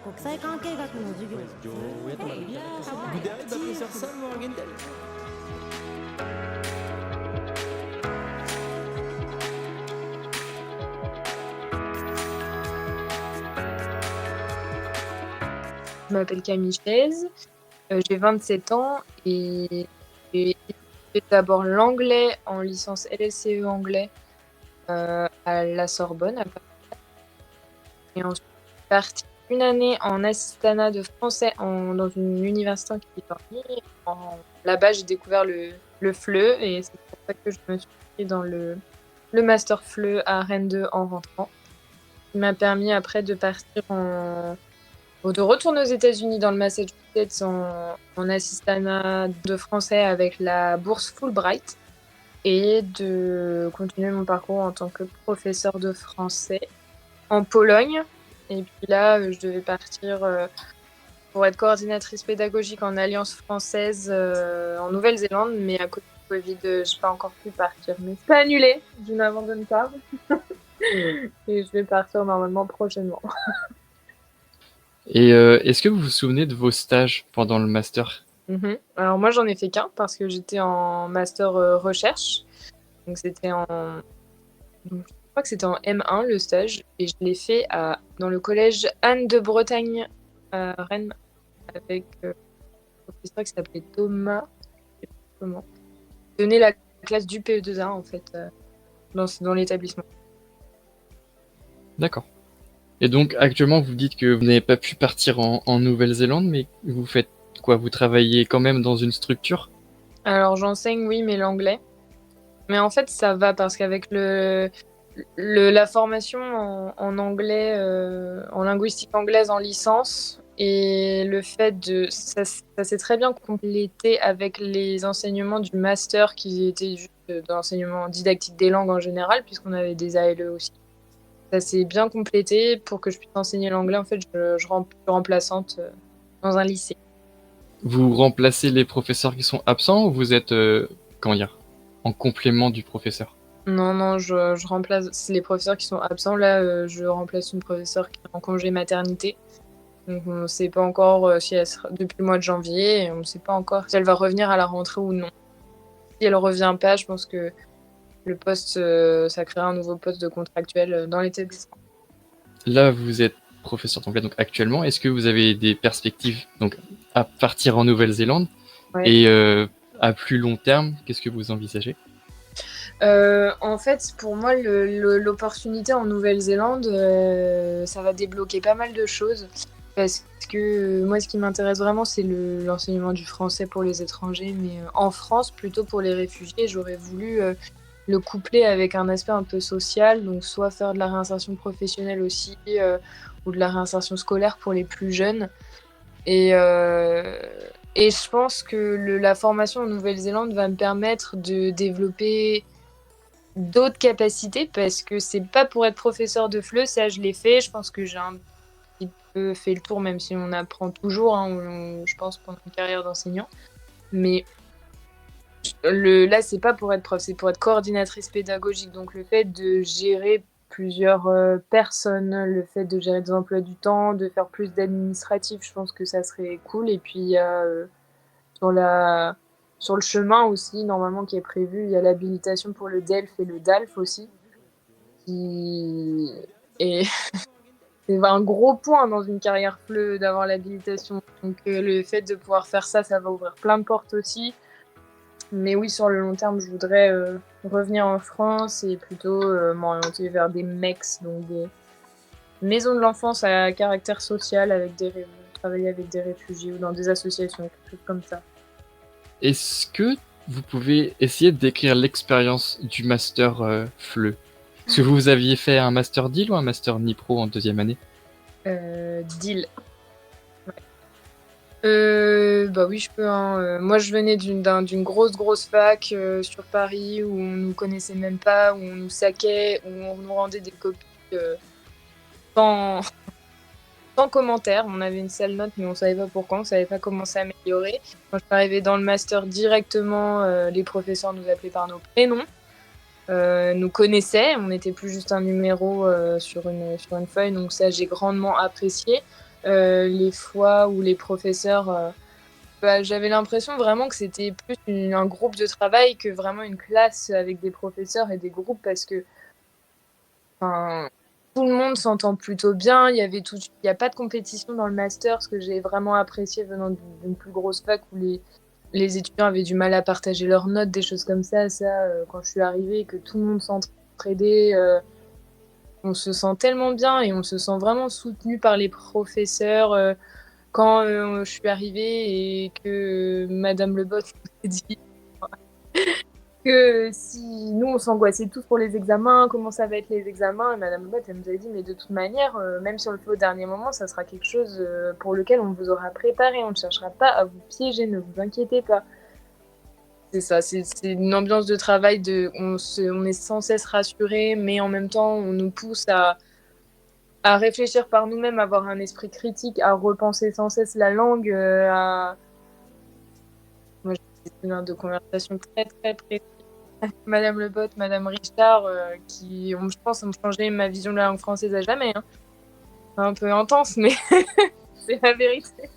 Je m'appelle Camille Chaise, j'ai 27 ans et j'ai fait d'abord l'anglais en licence LSCE anglais à la Sorbonne à Paris. Et ensuite, je suis partie une année en assistanat de français dans une université en Californie. Là-bas, j'ai découvert le FLE et c'est pour ça que je me suis inscrite dans le master FLE à Rennes 2 en rentrant. Qui m'a permis après de partir de retourner aux États-Unis dans le Massachusetts en assistanat de français avec la bourse Fulbright et de continuer mon parcours en tant que professeur de français en Pologne. Et puis là, je devais partir pour être coordinatrice pédagogique en Alliance française en Nouvelle-Zélande, mais à cause du Covid, j'ai pas encore pu partir. Mais c'est pas annulé, je n'abandonne pas. Et je vais partir normalement prochainement. Et est-ce que vous vous souvenez de vos stages pendant le master? Alors moi, j'en ai fait qu'un parce que j'étais en master recherche. Donc c'était je crois que c'était en M1 le stage et je l'ai fait dans le collège Anne de Bretagne à Rennes avec un professeur qui s'appelait Thomas. Je sais pas comment. Il donnait la classe du PE2A en fait dans l'établissement. D'accord. Et donc actuellement vous dites que vous n'avez pas pu partir en Nouvelle-Zélande, mais vous faites quoi? Vous travaillez quand même dans une structure? Alors j'enseigne, oui, mais l'anglais. Mais en fait, ça va parce qu'avec la formation en anglais, en linguistique anglaise en licence, et le fait ça s'est très bien complété avec les enseignements du master qui étaient juste d'enseignement didactique des langues en général, puisqu'on avait des ALE aussi. Ça s'est bien complété pour que je puisse enseigner l'anglais. En fait, je suis remplaçante dans un lycée. Vous remplacez les professeurs qui sont absents ou vous êtes, comment dire, en complément du professeur? Non, je remplace les professeurs qui sont absents. Là, je remplace une professeure qui est en congé maternité. Donc, on ne sait pas encore si elle sera depuis le mois de janvier. Et on ne sait pas encore si elle va revenir à la rentrée ou non. Si elle ne revient pas, je pense que le poste, ça créera un nouveau poste de contractuel dans l'établissement. Là, vous êtes professeur d'anglais donc actuellement. Est-ce que vous avez des perspectives donc à partir en Nouvelle-Zélande? Ouais. Et à plus long terme, qu'est-ce que vous envisagez? En fait, pour moi, l'opportunité en Nouvelle-Zélande, ça va débloquer pas mal de choses. Parce que moi, ce qui m'intéresse vraiment, c'est l'enseignement du français pour les étrangers. Mais en France, plutôt pour les réfugiés, j'aurais voulu le coupler avec un aspect un peu social. Donc, soit faire de la réinsertion professionnelle aussi, ou de la réinsertion scolaire pour les plus jeunes. Et je pense que la formation en Nouvelle-Zélande va me permettre de développer d'autres capacités parce que c'est pas pour être professeur de FLE, ça je l'ai fait. Je pense que j'ai un petit peu fait le tour, même si on apprend toujours, je pense, pendant une carrière d'enseignant. Mais là, c'est pas pour être prof, c'est pour être coordinatrice pédagogique. Donc le fait de gérer plusieurs personnes, le fait de gérer des emplois du temps, de faire plus d'administratif, je pense que ça serait cool. Et puis il y a sur le chemin aussi, normalement, qui est prévu, il y a l'habilitation pour le DELF et le DALF aussi. Et c'est un gros point dans une carrière FLE d'avoir l'habilitation. Donc le fait de pouvoir faire ça, ça va ouvrir plein de portes aussi. Mais oui, sur le long terme, je voudrais revenir en France et plutôt m'orienter vers des MEX, donc des maisons de l'enfance à caractère social, travailler avec des réfugiés ou dans des associations, quelque chose comme ça. Est-ce que vous pouvez essayer de décrire l'expérience du master FLE? Est-ce que vous aviez fait un master DIL ou un master NIPRO en deuxième année? DIL. Ouais. Bah oui, je peux. Moi, je venais d'une grosse fac sur Paris où on nous connaissait même pas, où on nous saquait, où on nous rendait des copies sans, sans commentaire. On avait une sale note, mais on savait pas pourquoi, on savait pas comment s'améliorer. Quand je suis arrivée dans le master directement, les professeurs nous appelaient par nos prénoms, nous connaissaient. On n'était plus juste un numéro sur une feuille, donc ça, j'ai grandement apprécié. les fois où les professeurs, bah, j'avais l'impression vraiment que c'était plus un groupe de travail que vraiment une classe avec des professeurs et des groupes parce que, enfin, tout le monde s'entend plutôt bien. Il y a pas de compétition dans le master, ce que j'ai vraiment apprécié venant d'une plus grosse fac où les étudiants avaient du mal à partager leurs notes, des choses comme ça. Ça, quand je suis arrivée, que tout le monde s'entraidait, on se sent tellement bien et on se sent vraiment soutenu par les professeurs. Quand je suis arrivée et que Madame Lebotte nous a dit que si nous on s'angoissait tous pour les examens, comment ça va être les examens, et Madame Lebotte elle nous a dit mais de toute manière, même si on le fait au dernier moment, ça sera quelque chose pour lequel on vous aura préparé, on ne cherchera pas à vous piéger, ne vous inquiétez pas. C'est ça, c'est une ambiance de travail on est sans cesse rassuré, mais en même temps on nous pousse à réfléchir par nous-mêmes, à avoir un esprit critique, à repenser sans cesse la langue, Moi, j'ai des souvenirs de conversations très, très précises avec Madame Lebotte, Madame Richard, qui, je pense, ont changé ma vision de la langue française à jamais. Hein. C'est un peu intense, mais c'est la vérité.